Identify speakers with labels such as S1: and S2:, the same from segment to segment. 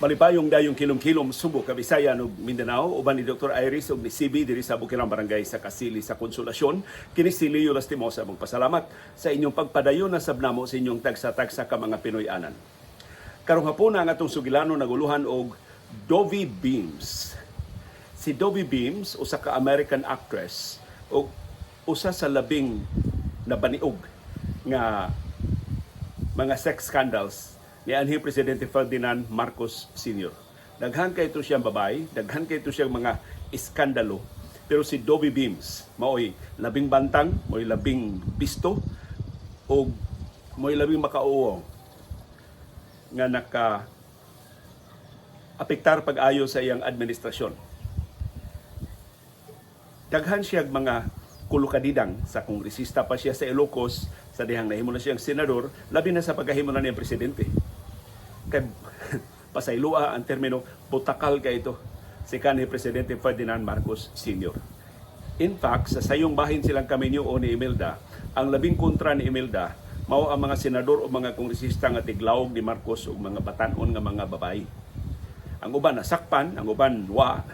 S1: Malipayong dayong kilom-kilom Subo, Kabisayan ug Mindanao uban ni Dr. Iris ug ni CB diri sa Bukirang Barangay sa Kasili sa Konsolasyon. Kini si Leo Lastimosa magpasalamat sa inyong pagpadayon na sabnamo sa inyong tagsa-tagsa ka mga Pinoy-anan. Karong hapon ang atong sugilano naguluhan og Dovie Beams. Si Dovie Beams usa ka American actress ug usa sa labing nabaniog nga mga sex scandals ni anhing Presidente Ferdinand Marcos Sr. Daghan kay ito siyang babae, daghan kay ito siyang mga iskandalo. Pero si Dovie Beams, mao'y labing bantang, mao'y labing bisto, o mao'y labing makauo nga naka-apektar pag-ayo sa iyang administrasyon. Daghan siyang mga kulukadidang sa kongresista pa siya sa Ilocos, sa dihang nahimo na siyang senador, labi na sa pagkahimo na niyang presidente. Kay pasaylua ang termino, butakal kay ito si kanhi Presidente Ferdinand Marcos Sr. In fact, sa sayong bahin silang kaminyo o ni Imelda, ang labing kontra ni Imelda, mao ang mga senador o mga kongresista nga tiglawog ni Marcos o mga batanon nga mga babae. Ang uban nasakpan, ang uban wa,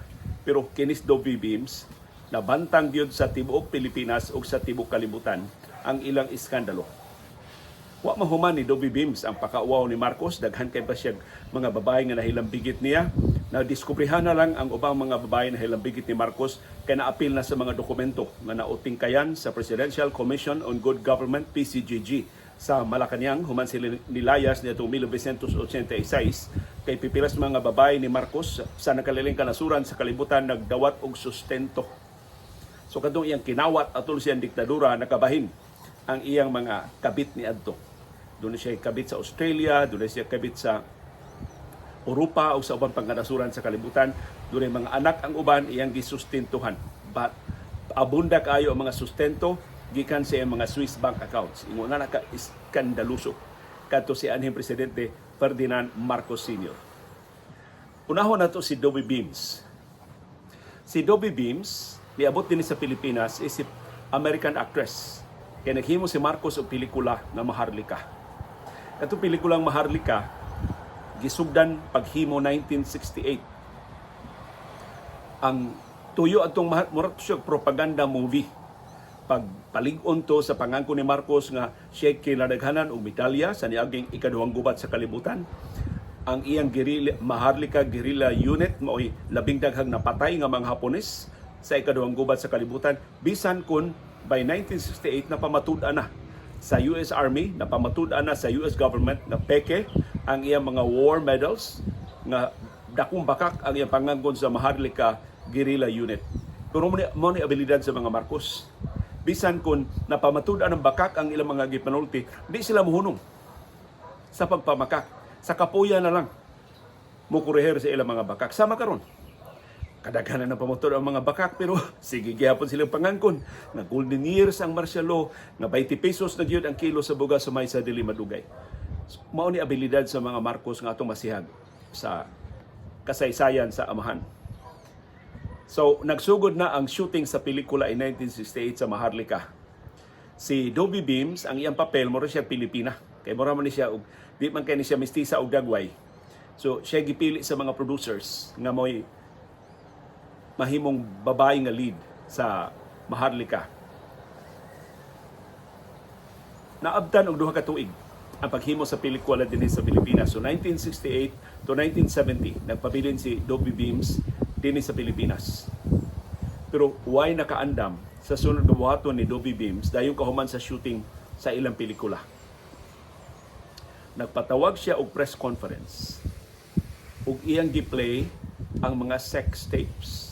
S1: pero kinis Dovie Beams, nabantang gyud sa tibuok Pilipinas o sa tibuok kalibutan ang ilang iskandalo. Wa mahuman ni Dovie Beams ang pakauwaw ni Marcos, daghan kay pa siya mga babae nga nahilambigit niya. Nadiskubrihan na lang ang ubang mga babae na nahilambigit ni Marcos kay naapil na sa mga dokumento nga nautingkayan sa Presidential Commission on Good Government PCGG sa Malacañang human sila nilayas nitong 1986 kay pipilas mga babae ni Marcos sa nakaliling kanasuran sa kalibutan nagdawat og sustento. So kadtong iyang kinawat atol siyang diktadura nakabahin ang iyang mga kabit ni adto. Doon siya kabit sa Australia, doon siya kabit sa Europa o sa ubang pangkanasuran sa kalibutan. Doon mga anak ang uban iyang gisustentuhan. But abunda kaayo ang mga sustento gikan sa iyang mga Swiss bank accounts. Ingon na naka-iskandaluso kadto si anhing Presidente Ferdinand Marcos Sr. Unahon nato si Dovie Beams. Si Dovie Beams, niabot din sa Pilipinas, is si American actress. Kaya naghimo si Marcos og pelikula na Maharlika. Katong pelikulang Maharlika, gisugdan paghimo 1968. Ang tuyo atong murag siya propaganda movie. Pagpalig-on to sa pangangko ni Marcos nga siya kinadaghanan og medalya sa niaging ikaduhang gubat sa kalibutan. Ang iyang Maharlika Guerrilla Unit mao'y labing daghang napatay nga mga Hapones sa ikaduhang gubat sa kalibutan. Bisan kun by 1968 napamatud-an na sa US Army, napamatud-an na sa US government na peke ang iyang mga war medals nga dakong bakak ang iyang pangangkon sa Maharlika Guerrilla Unit. Pero mo ni abilidad sa mga Marcos. Bisan kun napamatud-an ang bakak ang ilang mga gipanulti, di sila muhunong sa pagpamakak. Sa kapuya na lang mukureher sa ilang mga bakak. Sama karon. Kadaghanan ng pamotor ang mga bakak pero sige gihapon silang pangangkon na golden years ang martial law nga 20 pesos na gyud ang kilo sa bugas sa may sa dili madugay. Mao ni abilidad sa mga Marcos nga atong masihag sa kasaysayan sa amahan. So nagsugod na ang shooting sa pelikula in 1968 sa Maharlika. Si Dovie Beams ang iyang papel mo siya Pilipina. Kay mura man ni siya og di man kay ni siya mestiza og dagway. So siya gipili sa mga producers nga mo'y mahimong babae nga lead sa Maharlika. Naabtan og duha ka tuig ang paghimo sa pelikula dinhi sa Pilipinas. So 1968 to 1970 nagpabilin si Dovie Beams dinhi sa Pilipinas. Pero why nakaandam sa sunod nga buhaton ni Dovie Beams dayon kahuman sa shooting sa ilang pelikula. Nagpatawag siya og press conference ug iyang giplay ang mga sex tapes.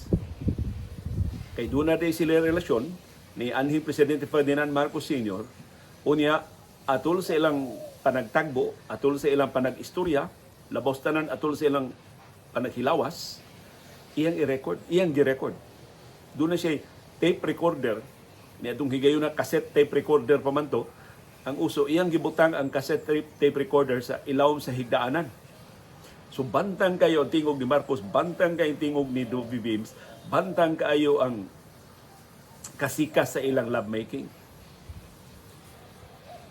S1: Kay doon na sila relasyon ni anhing Presidente Ferdinand Marcos Sr. Unya, atol sa ilang panagtagbo, atol sa ilang panag-istorya, labos tanan atol sa ilang panaghilawas, iyang i-record, iyang gi-record. Doon na siya tape recorder, ni atong higayon na cassette tape recorder pa man to, ang uso, iyang gibutang ang cassette tape recorder sa ilawom sa higdaanan. So bantang kayo ang tingog ni Marcos, bantang kayo ang tingog ni Dovie Beams, bantang kayo ang kasikas sa ilang lovemaking.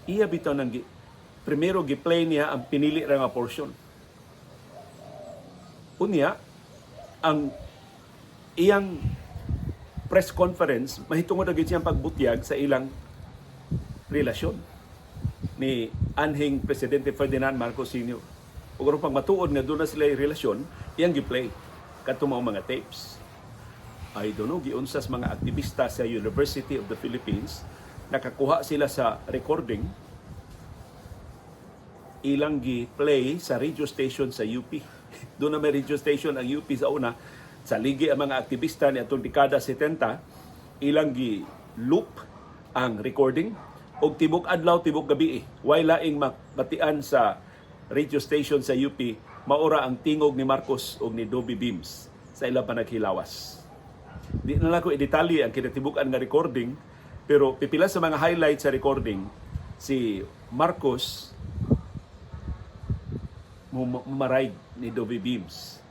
S1: Iya bitaw nang primero gi-play niya ang pinili ra nga portion. Unya, ang iyang press conference, mahitungod na siyang pagbutyag sa ilang relasyon ni anhing Presidente Ferdinand Marcos Sr. Ug aron pang matuod nga doon na sila yung relasyon, iyang giplay kadtong mga tapes. I don't know, giunsas mga aktivista sa University of the Philippines, nakakuha sila sa recording, ilang gi-play sa radio station sa UP. Doon na may radio station ang UP sa una. Sa ligi ang mga aktivista ni atong dekada 70, ilang gi-loop ang recording og tibok adlaw tibok gabi. Way laing matian sa radio station sa UP, maura ang tingog ni Marcos og ni Dobby Beams sa ilang panaghilawas. Di na lang ko i-detalye ang kinatibukan nga recording, pero pipila sa mga highlights sa recording, si Marcos mumaraig ni Dobby Beams.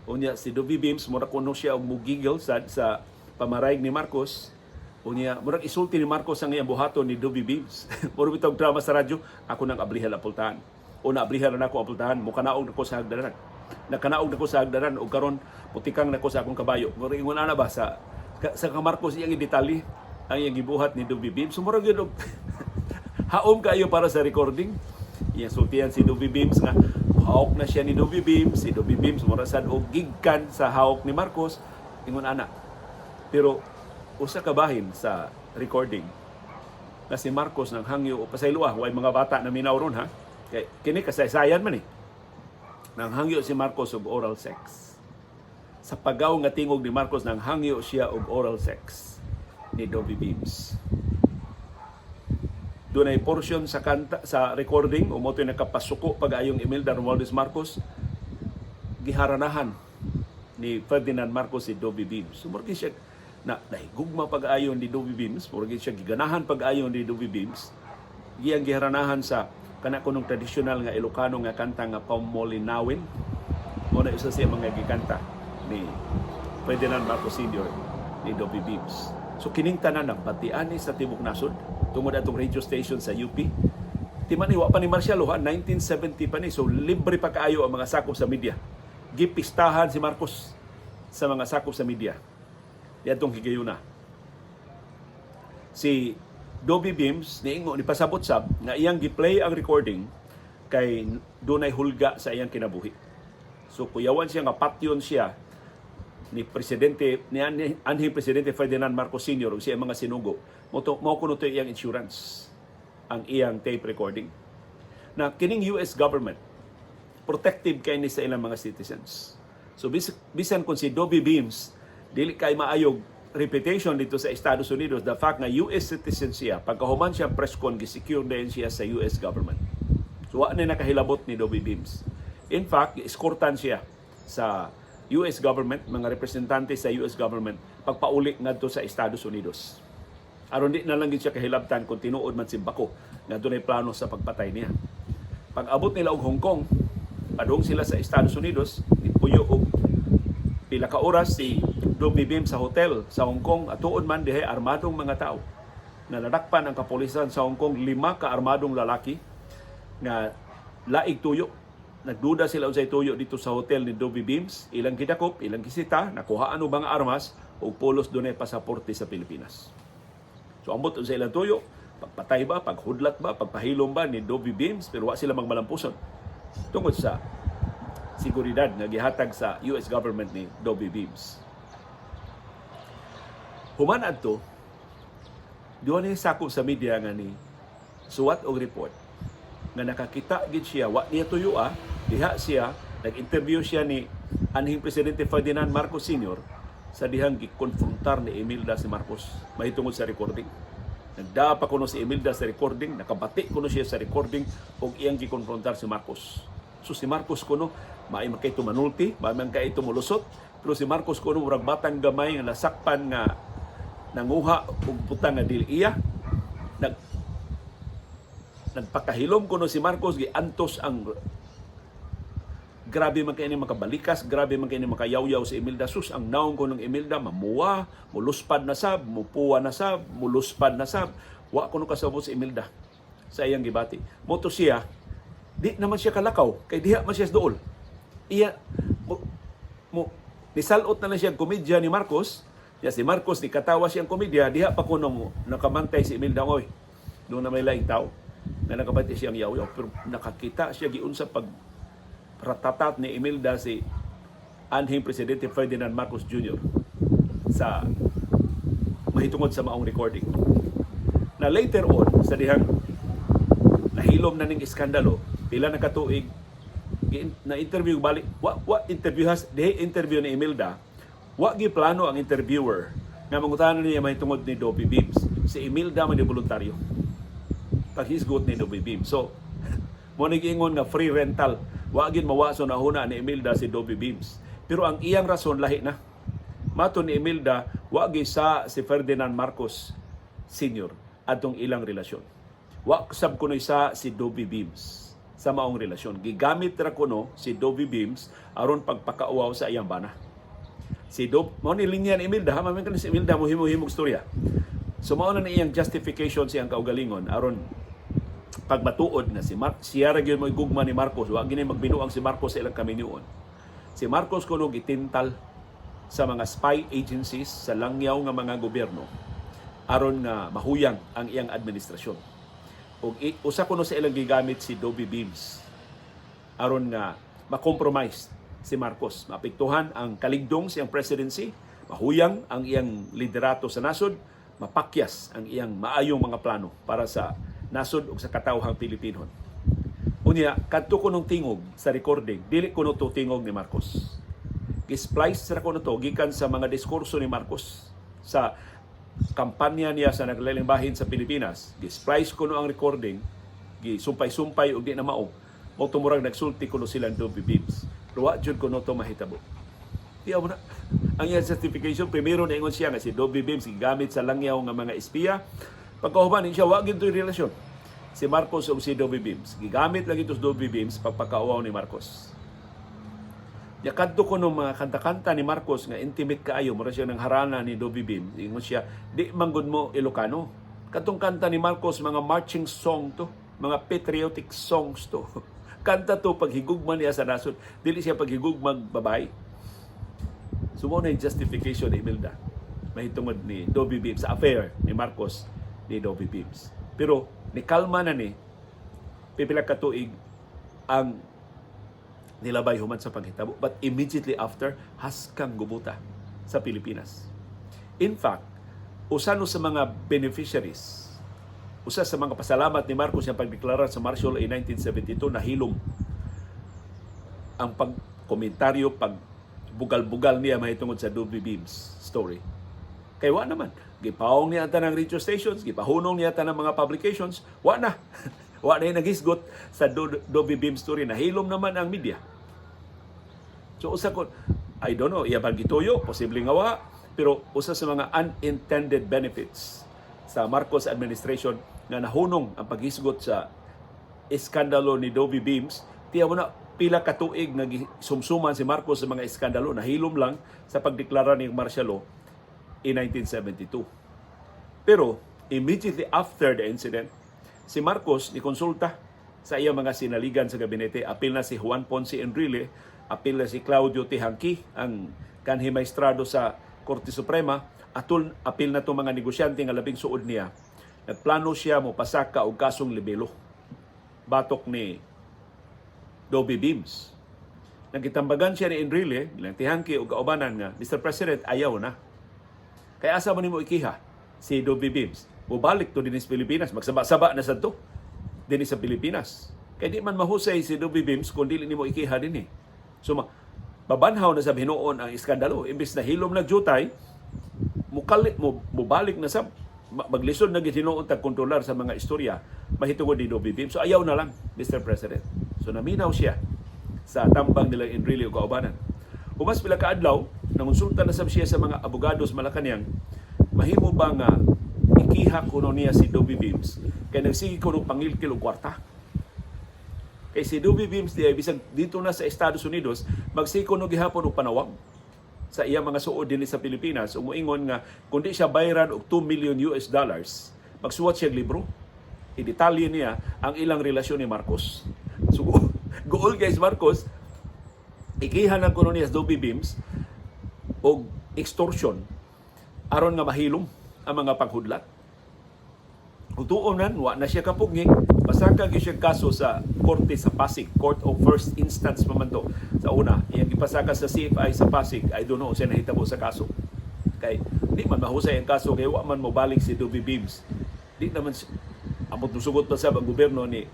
S1: Unya si Dobby Beams mura kuno siya og mugigil sa pamaraig ni Marcos. Unya murag isulti ni Marcos ang iyang buhaton ni Dobby Beams. Mura bitog drama sa radyo, ako nang ablihan ang pultahan. O naablihan na ako ang pultahan, mukanaog nako sa hagdanan. Nakanaog nako sa hagdanan o karon putikang nako sa akong kabayo. Mura ingon ana ba sa Marcos iyang detalye ang iyang gibuhat ni Dobby Beams. So murag gyud haom kayo para sa recording. Iyang sultihan si Dobby Beams nga hawak na siya ni Dobby Beams. Si Dobby Beams murasan og gigkan sa hawak ni Marcos. Ingon ana. Pero usa ka bahin sa recording na si Marcos nang hangyo o pasayloa, way mga bata na minaw ron ha. Kay kini kasaysayan man nang hangyo si Marcos og oral sex. Sa pagaw nga tingog ni Marcos nang hangyo siya og oral sex ni Dobby Beams. Doon ay portion sa kanta sa recording o moto'y nakapasuko pag-ayong Imelda Romualdez Marcos, giharanahan ni Ferdinand Marcos si Dobby Beams. So murag siya na nahigugma pag-ayon ni Dobby Beams, murag siya giganahan pag-ayon ni Dobby Beams. Giyang giharanahan sa kana kunong tradisyonal nga Ilocano nga kanta nga Pamolinawin. Muna isa siya mga gikanta ni Ferdinand Marcos Sr. ni Dobby Beams. So kining tanan nagpatian ni sa Tibok Nasod tungod atong radio station sa UP. Timan wa pa ni Marcial 1970 pa ni, so libre pa kaayo ang mga sakop sa media. Gipistahan si Marcos sa mga sakop sa media. Diadtong higayuna. Si Dobby Beams niingon ni pasabot sab nga iyang gi-play ang recording kay dunay hulga sa iyang kinabuhi. So kuyawan siya nga patyon siya ni presidente ni anhing Presidente Ferdinand Marcos Sr. ug siya mga sinugo mao kuno to iyang insurance ang iyang tape recording na kining US government protective kay ni sa ilang mga citizens. So bisan kung si Dobby Beams dili kay maayog reputation dito sa Estados Unidos, the fact na US citizen siya, pagkahuman siya press con gi-secure din siya sa US government. So wa na nakahilabot ni Dobby Beams. In fact, eskortan siya sa US government, mga representante sa US government, pagpauli ngadto sa Estados Unidos. Aron di na lang gid siya kahilabtan kung tinuod man si Bako nga dunay plano sa pagpatay niya. Pag abot nila og Hong Kong, padung sila sa Estados Unidos, ipuyo og pila ka oras si Dobby Beams sa hotel sa Hong Kong, at tuod man dihay armadong mga tao. Naladakpan ang kapulisan sa Hong Kong 5 ka armadong lalaki nga laig tuyo. Nagduda sila unsay tuyo dito sa hotel ni Dobby Beams, ilang gidakop, ilang gisita, nakuhaan og mga armas ug pulos dunay pasaporte sa Pilipinas. So ambot unsay ilang tuyo, pagpatay ba, paghudlat ba, pagpahilom ba ni Dobby Beams, pero wa sila magmalampuson tungod sa seguridad nga gihatag sa US government ni Dobby Beams. Human adto, duwa ni sakop sa media nga ni suwat og report nga nakakita gid siya, wa niya tuyo diha siya, nag-interview siya ni anhing Presidente Ferdinand Marcos Sr. sa dihang gikonfrontar ni Imelda si Marcos mahitungod sa recording. Nagdaa pa kuno si Imelda sa recording, nakabati kuno siya sa recording ug iyang gikonfrontar si Marcos. So si Marcos kuno maay man kay tumanulti, maay man kay tumulusot, pero si Marcos kuno murag batang gamay nga nasakpan nga nanguha og butang nga dili iya. Nagpakahilom kuno si Marcos, giantos ang grabe man kay ni makabalikas, grabe man kay ni makayaw-yaw si Imelda. Sus, ang naong ko ng Imelda, mamuwa, muluspad na sab, mupuwa na sab, muluspad na sab. Wa ko nung kasabot si Imelda sa iyang gibati. Moto siya, di naman siya kalakaw, kay diha man siya dool. Iya, mo nisalot na lang siya komedya ni Marcos. Ya si Marcos ni katawa siyang komedya, diha pa kuno mo nakamantay si Imelda oy. Doon na may laing tao na nakabati siyang yaw-yaw, pero nakakita siya giunsa pag ratatat ni Imelda si anhing Presidente Ferdinand Marcos Jr. sa mahitungod sa maong recording. Na later on, sa dihang nahilom na ning iskandalo, pila na katuig, na interview balik, interview ni Imelda, wa gi plano ang interviewer nga mangutanan niya mahitungod ni Dobby Beams. Si Imelda man di voluntaryo. Paghisgot ni Dobby Beams. So, mo nag-ingon nga free rental. Wa gid mawaso na huna ni Imelda si Dobby Beams. Pero ang iyang rason lahi na. Mato ni Imelda, wa gi sa si Ferdinand Marcos Sr. atong ilang relasyon. Wa sab kuno isa si Dobby Beams sa maong relasyon. Gigamit ra kuno si Dobby Beams aron pagpakauaw sa iyang bana. Si mao ni linya ni Imelda, mamin kan si Imelda mo himo-himog storya. So mao na iyang justification siyang kaugalingon aron pagmatuod na siya ra gyud mo igugma ni Marcos, wa gini magbinuang si Marcos sa ilang kaminyuon. Si Marcos kuno gitintal sa mga spy agencies sa langyaw nga mga gobyerno aron nga mahuyang ang iyang administrasyon. Ug usa kuno sa ilang gigamit si Dobby Beams aron nga ma-compromise si Marcos, maapektuhan ang kaligdong siyang presidency, mahuyang ang iyang liderato sa nasod, mapakyas ang iyang maayong mga plano para sa nasod ug sa katawhang Pilipino. Unya, kadto kunong tingog sa recording, dili kuno to tingog ni Marcos. Gisplice ra kuno to gikan sa mga diskurso ni Marcos sa kampanya niya sa naglaling bahin sa Pilipinas. Gisplice kuno ang recording, gisumpay-sumpay ug di na mao. Mo tumurag nagsulti kuno silang Dobby Beams. Ruwa jud kuno to mahitabo. Tiyaw mo na. Ang iyang certification, primero na ingon siya nga si Dobby Beams gigamit sa langyaw nga mga espiya. Pagkahuman siya, wag ito yung relasyon. Si Marcos o si Dobby Beams. Gigamit lang ito si Dobby Beams pagpakauaw ni Marcos. Yakadto ko ng mga kanta-kanta ni Marcos nga intimate kaayo, mura siya ng harana ni Dobby Beams. Ingon siya, di manggod mo Ilocano. Katong kanta ni Marcos, mga marching song to, mga patriotic songs to. Kanta to paghigugman niya sa nasod. Dili siya paghigugmang babae. Sumo na yung justification ni Imelda. Mahitungod ni Dobby Beams sa affair ni Marcos ni Dobby Beams. Pero nikalma na ni pipila ka tuig ang nilabay human sa paghitabo. But immediately after, haskang gubuta sa Pilipinas. In fact, usano sa mga beneficiaries, usa sa mga pasalamat ni Marcos yung pagdeklara sa Martial A 1972, nahilom ang pagkomentaryo, pagbugal-bugal niya mahitungod sa Dobby Beams story. Kaya wa naman. Gipawong niya ng radio stations, gipahunong niya ng mga publications, wa na. Wa na yung naghisgot sa Dobby Beams story. Nahilom naman ang media. So usa ko, I don't know, iya bang gituyo, posibleng nga wa, pero usa sa mga unintended benefits sa Marcos administration nga nahunong ang paghisgot sa iskandalo ni Dobby Beams. Tiyaw mo na, pila katuig nagsumsuman si Marcos sa mga iskandalo, nahilom lang sa pagdeklara ni martial law in 1972. Pero immediately after the incident, si Marcos ni konsulta sa iyang mga sinaligan sa gabinete. Apil na si Juan Ponce Enrile, apil na si Claudio Tejanqui, ang kanhi maestrado sa Korte Suprema, apil na itong mga negosyante nga labing suod niya. Nagplano siya mo pasaka og kasong libelo batok ni Dobby Beams. Nagitambagan siya ni Enrile, ilang Tejanqui o kaubanan nga, Mr. President, ayaw na. Kaya asa mo nimo ikiha si Dobby Beams? Mubalik to din sa Pilipinas, magsaba-saba na sa to din sa Pilipinas. Kaya di man mahusay si Dobby Beams kung dili nimo ikiha din eh. So babanhaw na sa hinuon ang iskandalo. Imbis na hilom nagjutay, mubalik na sa maglisod na gitinuon tagkontrolar sa mga istorya mahitungod ni Dobby Beams. So ayaw na lang, Mr. President. So naminaw siya sa tambang nila Enrile o kaubanan. Umas pila ka adlaw, nangonsulta na sab siya sa mga abogados Malacañang, mahimo ba nga ikiha kuno niya si Dobby Beams kay nagsige kuno pangilkil og kwarta. Kay si Dobby Beams bisag dito na sa Estados Unidos, magsiko no gihapon og panawag sa iya mga suod dinhi sa Pilipinas. Umuingon nga kundi siya bayaran og $2 million, magsuwat siya libro. I-detalye niya ang ilang relasyon ni Marcos. So, goal guys Marcos, Ikihanan ko niya sa Dobby Beams o extortion aron nga mahilom ang mga paghudlat. Kung tuonan, wa na siya kapugni, pasaka gyud siya kaso sa korte sa Pasig, Court of First Instance pamanto. Sa una, iyang ipasaka sa CFI sa Pasig, I don't know siya nahitabo sa kaso. Kay di man mahusay ang kaso kay wa man mo balik si Dobby Beams. Di naman amot nusugot pa sa gobyerno ni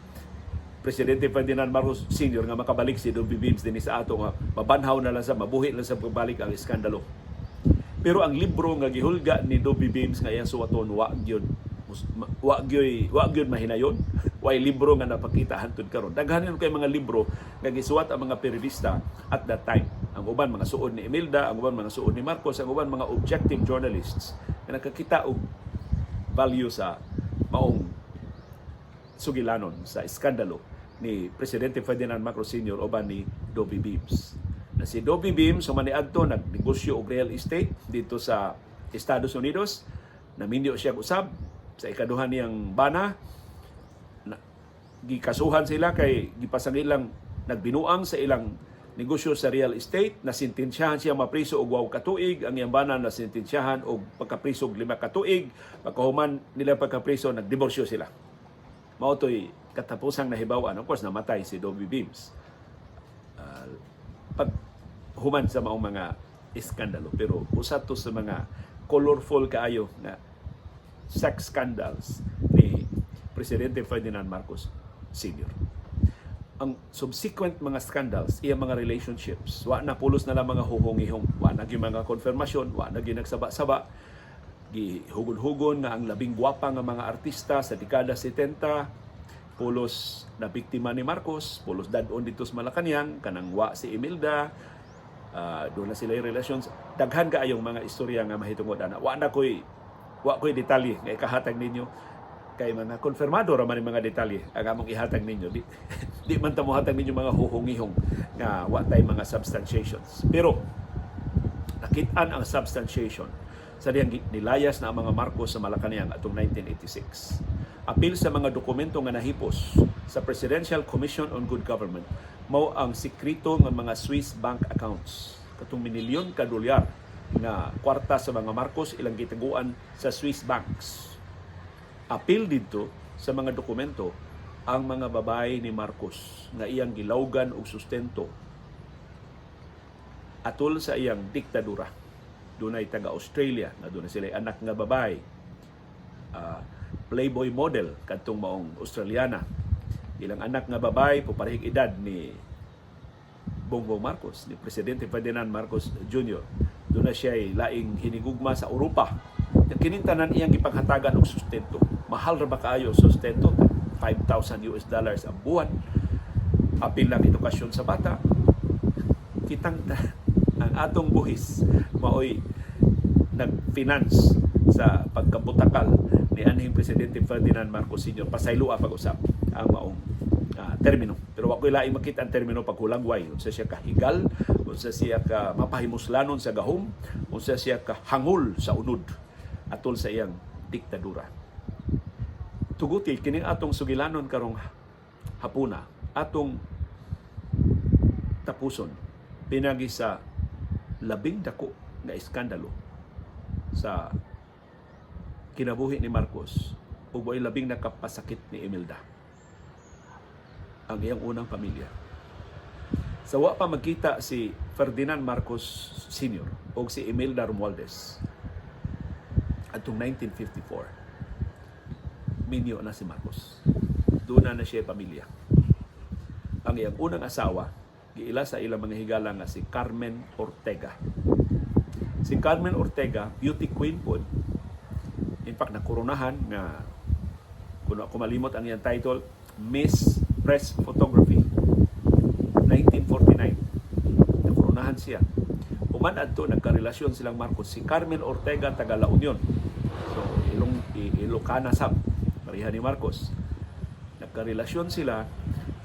S1: Presidente Ferdinand Marcos Sr. nga makabalik si Dobby Beams din sa ato nga mabanhaw na lang sa mabuhi lang sa pagbalik ang iskandalo. Pero ang libro nga gihulga ni Dobby Beams nga iyang suwaton wa gyud mahinayon. Way libro nga napakita hantud karon. Daghanon kay mga libro nga gisuwat ang mga periodista at that time. Ang uban mga suod ni Imelda, ang uban mga suod ni Marcos, ang uban mga objective journalists nga nakakita og value sa maong sugilanon sa iskandalo ni Presidente Ferdinand Marcos Sr. uban ni Dobby Beams. Na si Dobby Beams sumaniadto nagnegosyo og real estate dito sa Estados Unidos. Naminyo siya usab sa ikaduhan niyang bana. Gikasuhan sila kay gipasang ilang nagbinuang sa ilang negosyo sa real estate. Nasintensyahan siya mapriso og 2 katuig. Ang iyang bana nasintensyahan og pagkapriso og 5 katuig. Pagkahuman nila pagkapriso, nagdiborsyo sila. Mao toy katapusang nahibaw-an. Of course, namatay si Dobby Beams. Paghuman sa maong mga iskandalo. Pero usa to sa mga colorful kaayo na sex scandals ni Presidente Ferdinand Marcos Sr. Ang subsequent mga scandals, iya mga relationships, wa na pulos na lang mga huhong-ihong, wa na gyud mga konfirmasyon, wa na gyud nagsaba-saba, gihugon-hugon nga ang labing gwapa nga mga artista sa dekada 70 pulos na biktima ni Marcos, pulos dadon dito sa Malacañang, kanang wa si Imelda, doon na sila yung relasyon. Daghan kaayong mga istorya nga mahitungod ana. Wa ko'y detalye nga ikahatag ninyo kay mga konfirmado raman yung mga detalye ang among ihatag ninyo. Di man tamo hatag ninyo mga huhong-ihong nga wa tay mga substantiations. Pero nakitaan ang substantiation sa diyang nilayas na ang mga Marcos sa Malacañang atong 1986. Apil sa mga dokumento nga nahipos sa Presidential Commission on Good Government mao ang sikreto nga mga Swiss bank accounts. Katong minilyon ka dolyar nga kwarta sa mga Marcos ilang gitaguan sa Swiss banks. Apil dito sa mga dokumento ang mga babae ni Marcos nga iyang gilawgan og sustento atol sa iyang diktadura. Dunay taga-Australia na dunay sila anak nga babae. Playboy model kadtong maong Australiana. Ilang anak nga babae puparehig edad ni Bongbong Marcos, ni Presidente Ferdinand Marcos Jr. Doon na siya laing hinigugma sa Europa. Kinintanan iyang gipaghatagan og sustento. Mahal ra ba kaayo sustento? $5,000 ang buwan. Apil lang edukasyon sa bata. Kitang ang atong buhis maoy nag-finance sa pagkabutakal ni anhing Presidente Ferdinand Marcos Sr. Pasaylo pag-usap ang maong termino. Pero wa ko'y laing makita ang termino pagkulangway. Unsa siya kahigal, unsa siya ka mapahimuslanon sa gahom, unsa siya ka hangol sa unod atol sa iyang diktadura. Tuguti kining atong sugilanon karong hapuna, atong tapuson pinagi sa labing dako nga iskandalo sa kinabuhi ni Marcos ug way labing nakapasakit ni Imelda, ang iyang unang pamilya. Sa wa pa magkita si Ferdinand Marcos Sr. o si Imelda Romualdez atong 1954, minyo na si Marcos. Doon na siya pamilya. Ang iyang unang asawa, giila sa ilang mga higala nga si Carmen Ortega. Si Carmen Ortega, beauty queen po. In fact, nakoronahan nga, kung ako malimot ang iyang title, Miss Press Photography 1949. Nakoronahan siya. Human adto nagkarelasyon silang Marcos. Si Carmen Ortega taga La Union. So Ilocana sab, pareha ni Marcos. Nagkarelasyon sila.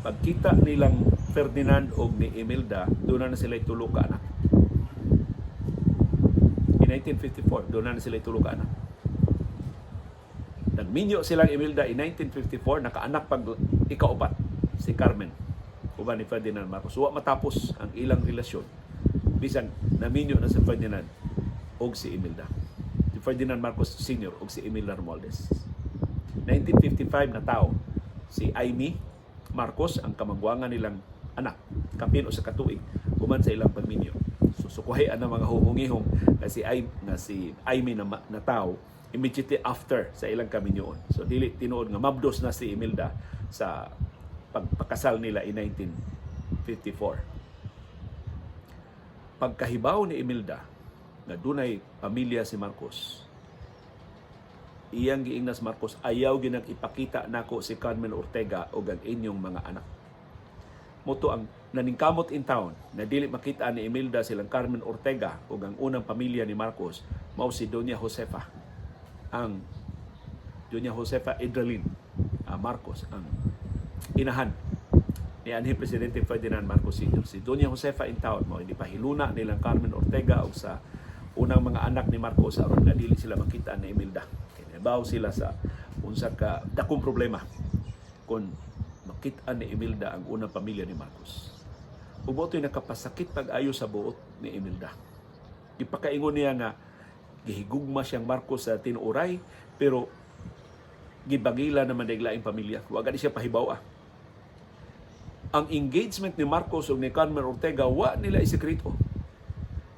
S1: Pagkita nilang Ferdinand o ni Imelda, doon na sila itulo ka anak. In 1954, doon na sila itulo ka anak. Nagminyo silang Imelda in 1954, nakaanak pag ikaupat si Carmen o uban ni Ferdinand Marcos. Wa matapos ang ilang relasyon bisan naminyo na si Ferdinand og si Imelda. Si Ferdinand Marcos Sr. og si Imelda Romualdez. 1955 na tao si Amy Marcos ang kamangwangan nilang anak kapin o sa katuig human sa ilang pagminyo. So sukuhay ang mga huhungihong na si Amy na tao immediately after sa ilang kaminyoon. So dili tinuod nga mabdos na si Imelda sa pagpakasal nila in 1954. Pagkahibaw ni Imelda nga dunay pamilya si Marcos, iyang giingnas Marcos, ayaw ginang ipakita nako si Carmen Ortega o ang inyong mga anak. Moto ang naningkamot in town na dili makita ni Imelda silang Carmen Ortega o ang unang pamilya ni Marcos mao si Doña Josefa. Ang Doña Josefa Edralin Marcos, ang inahan ni anhing Presidente Ferdinand Marcos Sr. Si Doña Josefa in town mao hindi pahiluna nilang Carmen Ortega o sa unang mga anak ni Marcos aron nga dili sila makita ni Imelda. Kinabaw sila sa unsa ka dakong problema kung makita ni Imelda ang unang pamilya ni Marcos. Ug mo'y nakapasakit pag-ayo sa buot ni Imelda. Gipakaingon niya nga gihigugma siyang Marcos sa tinuoray pero gibagila naman daylaing pamilya. Wa gani siya pahibaw. Ang engagement ni Marcos ug ni Carmen Ortega wa nila isekreto.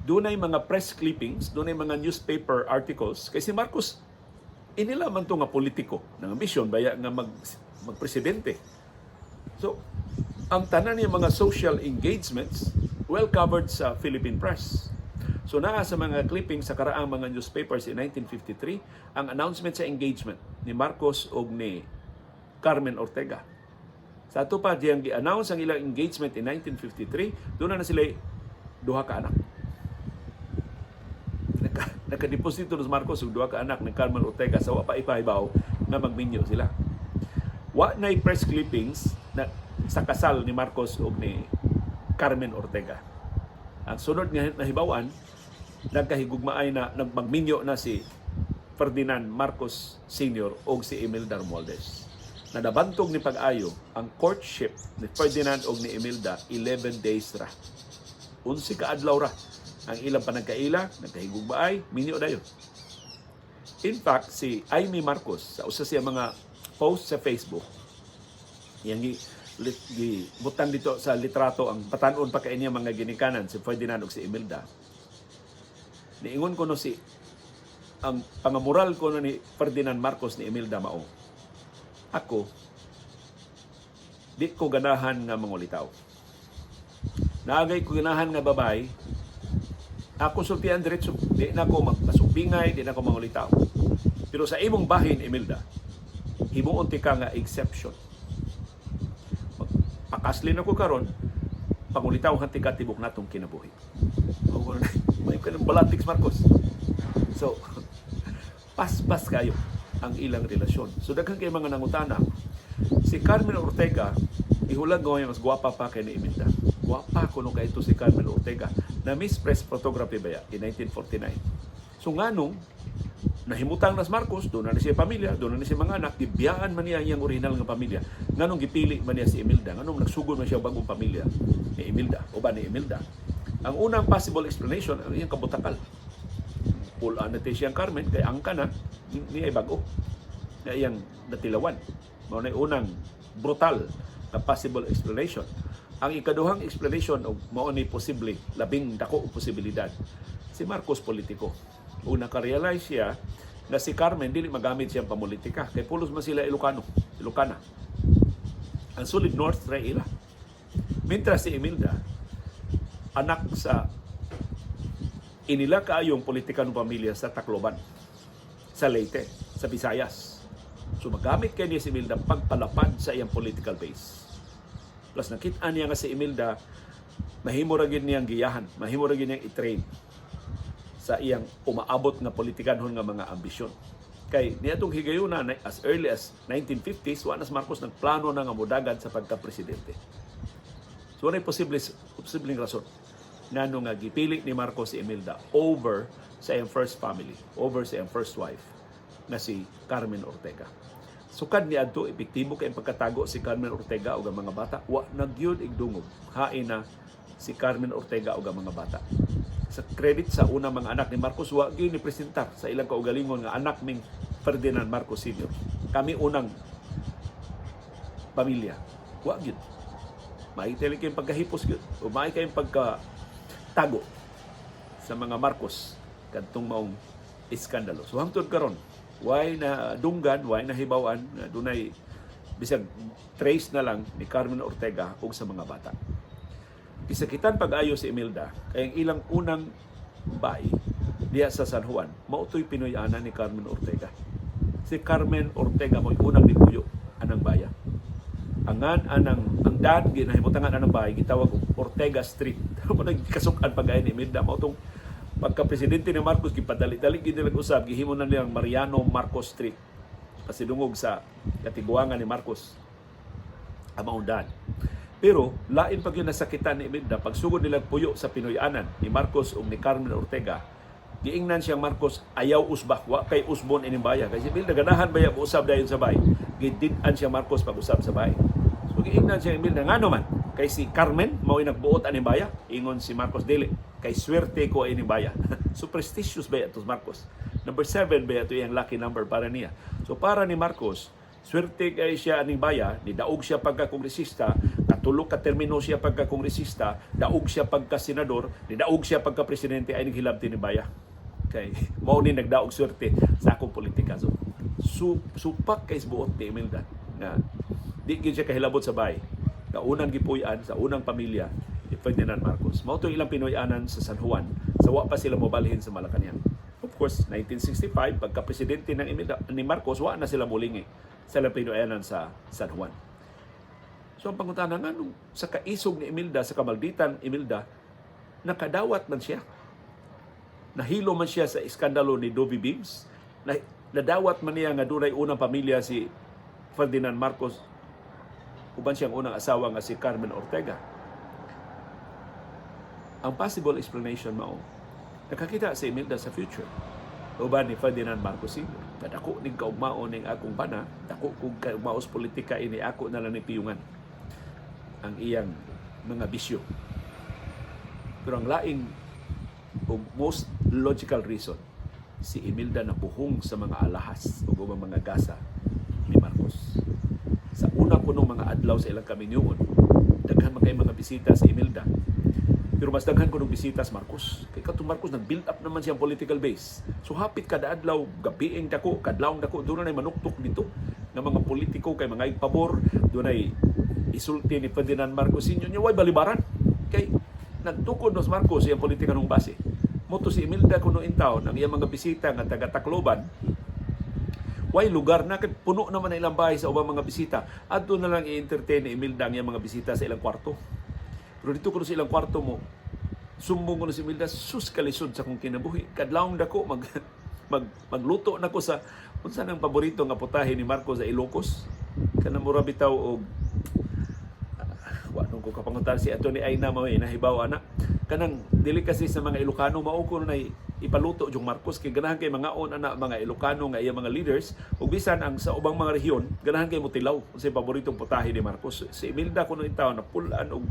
S1: Dunay mga press clippings, dunay mga newspaper articles kay si Marcos inila man to nga politiko nang ambisyon baya nga magpresidente. So, ang tanan niya mga social engagements well covered sa Philippine press. So naa sa mga clippings sa karaang mga newspapers in 1953 ang announcement sa engagement ni Marcos ug ni Carmen Ortega. Sa ato pa diyang gi-announce ang ilang engagement in 1953, doon na sila duha ka anak. Nakadeposito ni Marcos ug duha ka anak ni Carmen Ortega sa wa pa ipahibaw na magminyo sila. Wa nay press clippings na sa kasal ni Marcos ug ni Carmen Ortega. Ang sunod nga nahibawan, nagkahigugmaay na nagmagminyo na si Ferdinand Marcos Sr. o si Imelda Romualdez. Nadabantog ni pag-ayo ang courtship ni Ferdinand o ni Imelda 11 days ra. 11 ka adlaw ra ang ilang panagkaila, nagkahigugmaay, minyo dayon. In fact, si Amy Marcos sa usa siya mga post sa Facebook, yang butang dito sa litrato ang patanon pa kay niya mga ginikanan si Ferdinand ug si Imelda. Niingon ko no si ang pangamoral ko no ni Ferdinand Marcos ni Imelda mao. Ako di ko ganahan nga mangulitaw. Naagay ko ganahan nga babay. Ako sultian diretso, di na ko magpasubingay, di na ko mangulitaw. Pero sa imong bahin Imelda, himuon ti ka nga exception. Pakaslin ako karon, pangulitaw hanti ka tibok natong kinabuhi. May kanang balatics Marcos. So, pas-pas kayo ang ilang relasyon. So, daghang kay mga nangutana. Si Carmen Ortega, ihulag ngayon mas guwapa pa kay ni Imelda. Guwapa kuno kay ito si Carmen Ortega na Miss Press Photography ba in 1949. So, nganong nahimutang nas Marcos, doon na siya pamilya, doon na siya mga anak, gibiyaan man niya yung original nga pamilya. Nganong gipili man niya si Imelda, nganong nagsugod man siya bagong pamilya ni Imelda, o ba ni Imelda. Ang unang possible explanation, ang iyang kabutakal. Pulaan natin siyang Carmen, kay angka na, niya ay bago, na iyang natilawan. Mao na unang brutal na possible explanation. Ang ikaduhang explanation, mao ni posible, labing dako posibilidad, si Marcos politiko. Una ka-realize siya na si Carmen dili magamit siyang pamulitika. Kay pulos man sila Ilocana. Ang solid North ra ila. Mintras si Imelda, anak sa inila kaayong politika ng pamilya sa Tacloban, sa Leyte, sa Visayas. So magamit kay niya si Imelda pagpalapad sa iyang political base. Plus nakita niya nga si Imelda, mahimo ra gyud niyang giyahan, mahimo ra gyud niyang i-train sa iyang umaabot nga politikanhon nga mga ambisyon. Kay niadtong higayuna as early as 1950s, Juanas Marcos nagplano na nga modagad sa pagka-presidente. So ano posibleng rason ngano nga gipili ni Marcos si Imelda over sa iyang first family, over sa iyang first wife na si Carmen Ortega. sukad ni adto epektibo kay pagkatago si Carmen Ortega ug ang mga bata, wa nagyud igdungog hain na si Carmen Ortega ug ang mga bata. Sa credit sa una mga anak ni Marcos, wa gyud ni presentar sa ilang kaugalingon nga anak ning Ferdinand Marcos Sr. Kami unang pamilya. Wa gyud. May tali kayong pagkahipos gyud o may kayong pagkatago sa mga Marcos kadtong maong iskandalo. So hangtod karon, why na dunggan, why na hibawan na dunay bisag trace na lang ni Carmen Ortega ug sa mga bata. Gisakitan pag-ayo si Imelda kay ang ilang unang bahay diya sa San Juan, mautoy Pinoy-ana ni Carmen Ortega. Si Carmen Ortega mo'y unang nipuyo anang bayan. Ang dad ginahimutangan anang bahay gitawag og Ortega Street. Mo nagkasukan pag-ayo ni Imelda mao tong pagka-presidente ni Marcos gipadali-dali gid nilang usab gihimo na nilang Mariano Marcos Street kasi dungog sa katiguangan ni Marcos ang maong dad. Pero lain pag yung nasakitan ni Imelda pagsugod nilang puyo sa Pinoy-anan ni Marcos ug ni Carmen Ortega, giingnan siyang Marcos ayaw usbak, wa kay usbon ining bayan. Kasi Imelda ganahan baya usab dayon sa bay. Gidid-an siya Marcos pag-usab sa bay. So giingnan siya Imelda ngano man kay si Carmen mao nagbuot aning bayan, ingon si Marcos dili kay swerte ko ining bayan. So prestigious ba ito Marcos. Number 7 ba ito yung lucky number para niya. So para ni Marcos, swerte kay siya aning baya, ni daog siya pagka-kongresista, katulog ka termino siya pagka-kongresista, daog siya pagka-senador, ni daog siya pagka-presidente ay naghilabti ni baya. Kay mao ni nagdaog swerte sa akong politika. So supak kay buot ni Imelda nga di gyud siya kahilabot sa bay. Sa unang gipuy-an sa unang pamilya ni Ferdinand Marcos. Mao to ilang Pinoy-anan sa San Juan, sa wa pa sila mobalhin sa Malacañang. Of course, 1965 pagka-presidente ng Imelda ni Marcos, wa na sila mulingi sa Pinoy-anan sa San Juan. So ang pangutana nga nung sa kaisog ni Imelda, sa kamalditan Imelda, nakadawat man siya. Nahilo man siya sa iskandalo ni Dobby Beams. Nadawat man niya nga dunay unang pamilya si Ferdinand Marcos, uban siyang unang asawa nga si Carmen Ortega. Ang possible explanation mao, nakakita si Imelda sa future. Uban ni Ferdinand Marcos Sr. Kadako ning kaugmaon ning akong bana, dako kung kaugmaos politika ini ako na lang ni piyungan ang iyang mga bisyo. Pero ang laing o most logical reason, si Imelda napuhong sa mga alahas o mga gasa ni Marcos. Sa una kunong mga adlaw sa ilang kaminyoon, daghan man kay mga bisita si Imelda. Pero mas daghan kunong bisita si Marcos. Kay katong Marcos nag-build up naman siyang political base. So hapit kada adlaw, gabiing dako, kadlawng dako, doon na manuktok dito ng mga politiko kay mga pabor, doon ay isulti ni Ferdinand Marcos Sr. Niya, way balibaran. Kay nagtukod nos Marcos iyang politika ng base. Moto si Imelda kuno intaw ng iyang mga bisita nga taga Tacloban. Way lugar na kay puno naman ang ilang bahay sa ubang mga bisita. Adto na lang i-entertain ni Imelda ang iyang mga bisita sa ilang kwarto. Pero dito kuno sa ilang kwarto mo, sumbong ko na si Imelda, sus kalisod sa kong kinabuhi. Kadlawng dako magluto na ko sa unsa nang paborito nga putahe ni Marcos sa Ilocos. Kanang mura bitaw og wa nung ko kapangutan si ato ni Aina mao nahibaw ana. Kanang dili kasi sa mga Ilocano mao ko na ipaluto yung Marcos kay ganahan kay mga ana mga Ilocano nga iya mga leaders ug bisan ang sa ubang mga rehiyon ganahan kay mutilaw unsay paboritong putahe ni Marcos. Si Imelda kuno intaw na pulan og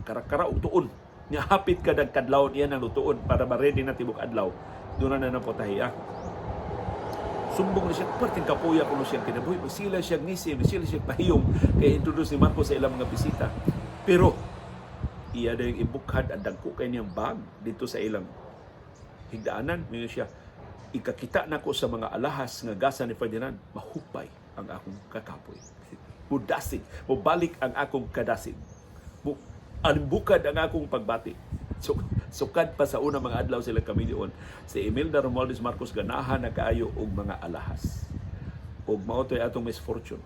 S1: karakara og tuon nya hapit kada kadlaw iya nang lutuon para ma-ready na tibok adlaw doon na putahe. Sumbong na siya, perting kapuya kuno siya kinabuhi. Sila siya ngisim, sila siya pahiyom kay introduce ni Marcos sa ilang mga bisita. Pero iya dayong ibukhad ang dagko kay niyang bag dito sa ilang higdaanan. Mingon siya, ikakita na ko sa mga alahas nga gasa ni Ferdinand, mahupay ang akong kakapoy. Mudasig, mubalik ang akong kadasig. Anbukad ang akong pagbati. So, sukad pa sa unang mga adlaw sila kamilyon, si Imelda Romualdez Marcos ganahan na kaayo og mga alahas. Og maotoy atong misfortune.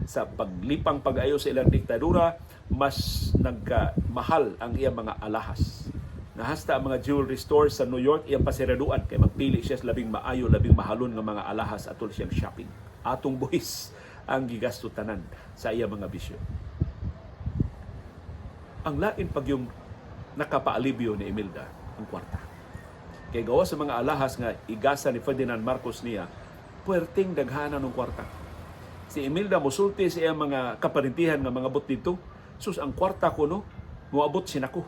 S1: Sa paglipang pag-ayo sa ilang diktadura, mas nagkamahal ang iyang mga alahas. Nahasta ang mga jewelry stores sa New York, iyang pasiraduan kay magpili siya sa labing maayo, labing mahalon nga mga alahas atol siyang shopping. Atong buhis ang gigasto tanan sa iyang mga bisyo. Ang lain pag yung nakapaalibyo ni Imelda ang kwarta. Kay gawa sa mga alahas nga igasa ni Ferdinand Marcos niya, puwerteng daghana ng kwarta. Si Imelda mosulti sa iyang mga kaparintihan nga mga bot dito, sus ang kwarta ko no, moabot sinako.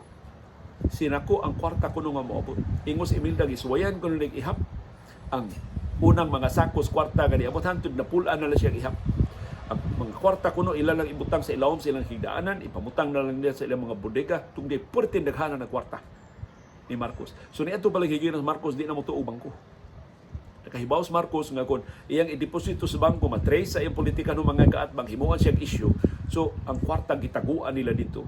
S1: Sinako ang kwarta ko no nga moabot. Ingos Imelda giswayan ko nung ihap ang unang mga sakos kwarta gani abot hantod na pulaan na lang siya ihap. Ang mga kwarta kuno ilalang ibutang sa ilawom sa ilang higdaanan, ipamutang na lang nila sa ilang mga bodega tungdi puwerteng daghana ng kwarta ni Marcos. So niadto palagigin ng Marcos di na mo tuo bangko. Nakahibaw si Marcos nga kon iyang ideposito sa bangko matrace sa iyang politika ng mga kaatbang himuan siyang issue. So ang kwarta gitaguan nila dito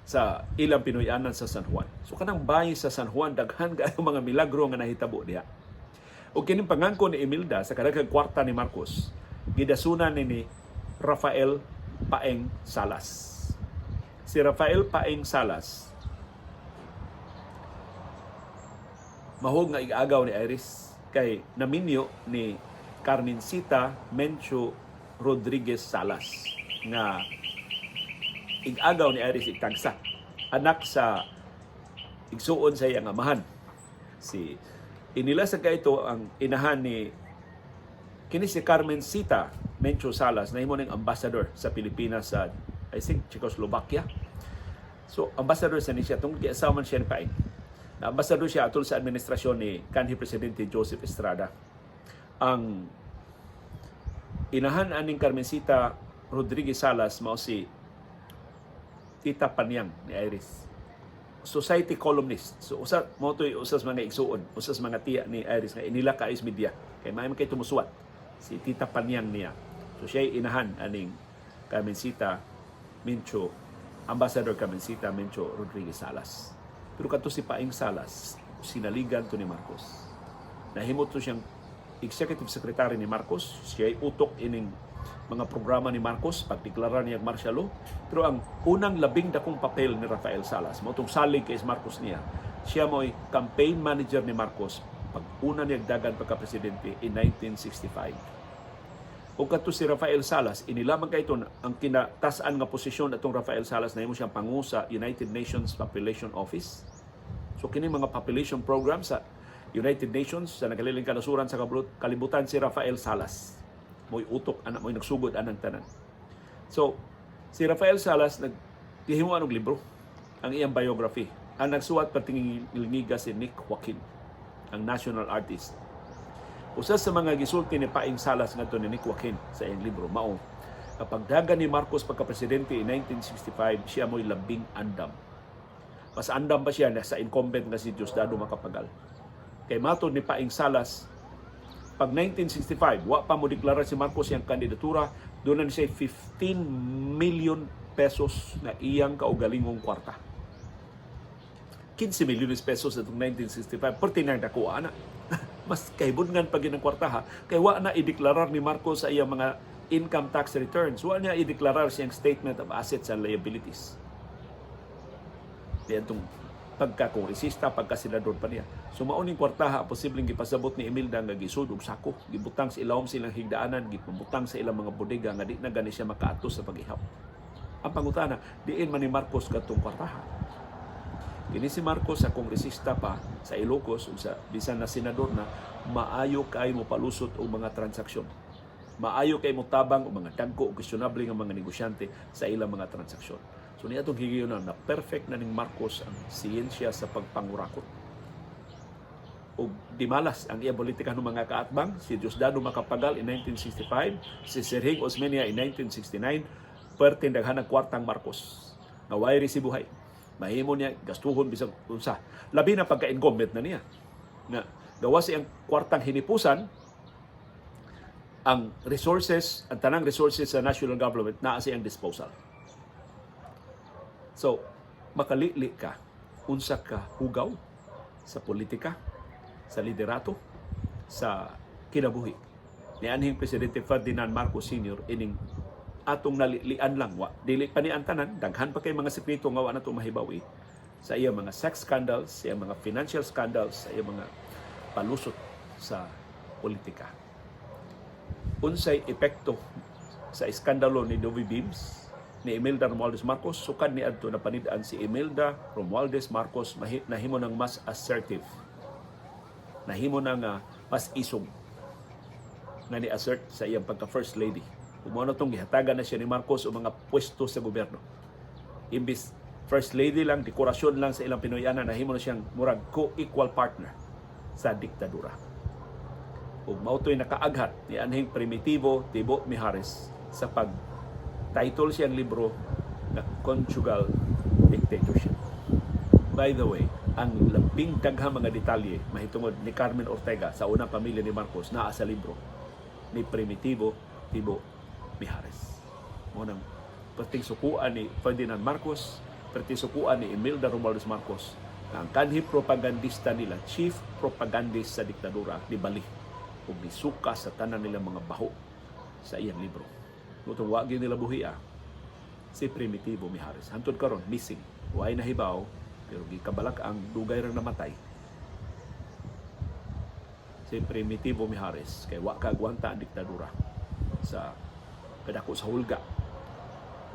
S1: sa ilang Pinoyanan sa San Juan. So kanang bahay sa San Juan daghan kaayo mga milagro nga nahitabo diha. O kining pangangko ni Imelda sa kadaghang kwarta ni Marcos gidasunan ni Rafael Paeng Salas. Si Rafael Paeng Salas mahog nga igagaw ni Iris kay naminyo ni Carmencita Mencho Rodriguez Salas nga igagaw ni Iris igtagsa, anak sa igsuon sa iyang amahan. Si inila sa kaito ang inahan ni kini si Carmencita Mencho Salas na himo ning ambassador sa Pilipinas sa I think Czechoslovakia. So ambassador sa niya tungod kay asawa man siya ni Paeng. Na ambassador siya atol sa administrasyon ni kanhi Presidente Joseph Estrada. Ang inahan aning Carmencita Rodriguez Salas mao si Tita Panyang ni Iris. Society columnist. So usa mo toy usas mga igsuon, usas mga tiya ni Iris nga inila ka is media. Kay may kay tumusuwat si Tita Panyang niya. So siya inahan aning Carmencita Mencho, Ambassador Carmencita Mencho Rodriguez Salas. Pero kadto si Paeng Salas, sinaligan to ni Marcos. Nahimot to siyang executive secretary ni Marcos. Siya ay utok ining mga programa ni Marcos, pagdeklara niya martial law. Pero ang unang labing dakong papel ni Rafael Salas, mo itong salig kay Marcos niya, siya mo'y campaign manager ni Marcos pag una niya dagan pagka-presidente in 1965. O kadto si Rafael Salas, inilamang kay ito ang kinatasan nga posisyon atong Rafael Salas na imo siyang pangu sa United Nations Population Office. So kini mga population program sa United Nations sa nagaliling kanasuran sa kalibutan si Rafael Salas. Mo'y utok, mo'y nagsugod anang tanan. So, si Rafael Salas naghihimuan og libro, ang iyang biography. Ang nagsuwat patingin ilngiga si Nick Joaquin, ang national artist. Usas sa mga gisulti ni Paeng Salas ngadto ni Nick Joaquin sa iyang libro mao kapag dagan ni Marcos pagka-presidente in 1965 siya mo'y labing andam. Mas andam pa siya sa incumbent nga si Diosdado Macapagal. Kay matod ni Paeng Salas pag 1965 wa pa mo deklara si Marcos iyang kandidatura, doon na siya 15 million pesos na iyang kaugalingong kwarta. 15 milyones pesos atong 1965 perti nang dakuha na. Mas kahibudngan pag ng kwartaha, kay wa na ideklarar ni Marcos sa iyang mga income tax returns. Wa niya ideklarar siyang statement of assets and liabilities. Diyan itong pagka-kongresista, pagka-senador pa niya. So mauning kwartaha, posibleng gipasabot ni Imelda nga gisud og sako. Gibutang sa ilawom silang higdaanan, gipamutang sa ilang mga bodega nga di na gani siya makaatos sa paghihap. Ang pangutana, diin man ni Marcos katong kwartaha. Kini si Marcos sa kongresista pa sa Ilocos ug sa bisan na senador na maayo kay mo palusot og mga transaksyon. Maayo kay mo tabang og mga dagko ug questionable nga mga negosyante sa ilang mga transaksyon. So niya itong higiyon na perfect na ning Marcos ang siyensya sa pagpangurakot. O di malas ang iyang politika ng mga kaatbang, si Diosdado Macapagal in 1965, si Sergio Osmeña in 1969, pertindaghan ng kwartang Marcos. Naway resibuhay. Mahimo niya gastuhon bisag unsa. Labi na pagka-incumbent na niya. Nga gawa siyang kwartang hinipusan, ang resources, ang tanang resources sa national government naa siyang disposal. So, makalili ka unsa ka hugaw sa politika, sa liderato, sa kinabuhi. Ni anhing Presidente Ferdinand Marcos Sr. ining atong nalilian lang wa dili pa ni ang tanan, daghan pa kay mga sekreto nga wa nato mahibawi sa iya mga sex scandals, sa iya mga financial scandals, sa iya mga palusot sa politika. Unsay epekto sa iskandalo ni Dovi Beams ni Imelda Romualdez Marcos, sukad ni adto na panid-an si Imelda Romualdez Marcos nahimo nang mas assertive, nahimo nang mas isog nga ni-assert sa iyang pagka-first lady. Kung ano itong gihatagan na siya ni Marcos o mga pwesto sa gobyerno. Imbis first lady lang, dekorasyon lang sa ilang Pinoyanan, nahimo na siyang murag co-equal partner sa diktadura. Ug mao to'y nakaaghat ni anhing Primitivo Tibo Mijares sa pag-title siyang libro na Conjugal Dictatorship. By the way, ang labing daghang mga detalye mahitungod ni Carmen Ortega sa unang pamilya ni Marcos naa sa libro ni Primitivo Tibo Mijares. Mo nang perting sukuan ni Ferdinand Marcos, perting sukuan ni Imelda Romualdez Marcos, na ang kanhi propagandista nila, chief propagandist sa diktadura, ni Bali ug nisuka sa tanan nilang mga baho sa iyang libro. Mutong wa gyud nila buhia si Primitivo Mijares. Hantod karon missing. Way nahibaw pero gikabalak ang dugay ra namatay. Si Primitivo Mijares kay wa kagwanta ang diktadura sa kadako sa hulga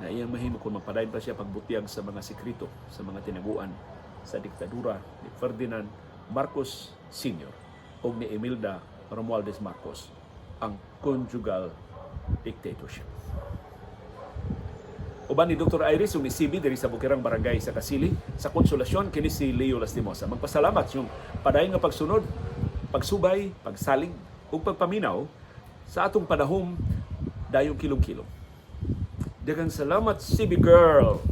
S1: na iyang mahimo kung mapadayon pa siya pagbutiyag sa mga sekreto, sa mga tinaguan sa diktadura ni Ferdinand Marcos Sr. o ni Imelda Romualdez Marcos, ang conjugal dictatorship. Uban ni Dr. Iris ug ni CB diri sa Bukirang Barangay sa Kasili, sa Konsolasyon kini si Leo Lastimosa. Magpasalamat yung padayon nga pagsunod, pagsubay, pagsalig ug pagpaminaw sa atong panahom dayong kilong-kilong. Daghang salamat, CB girl.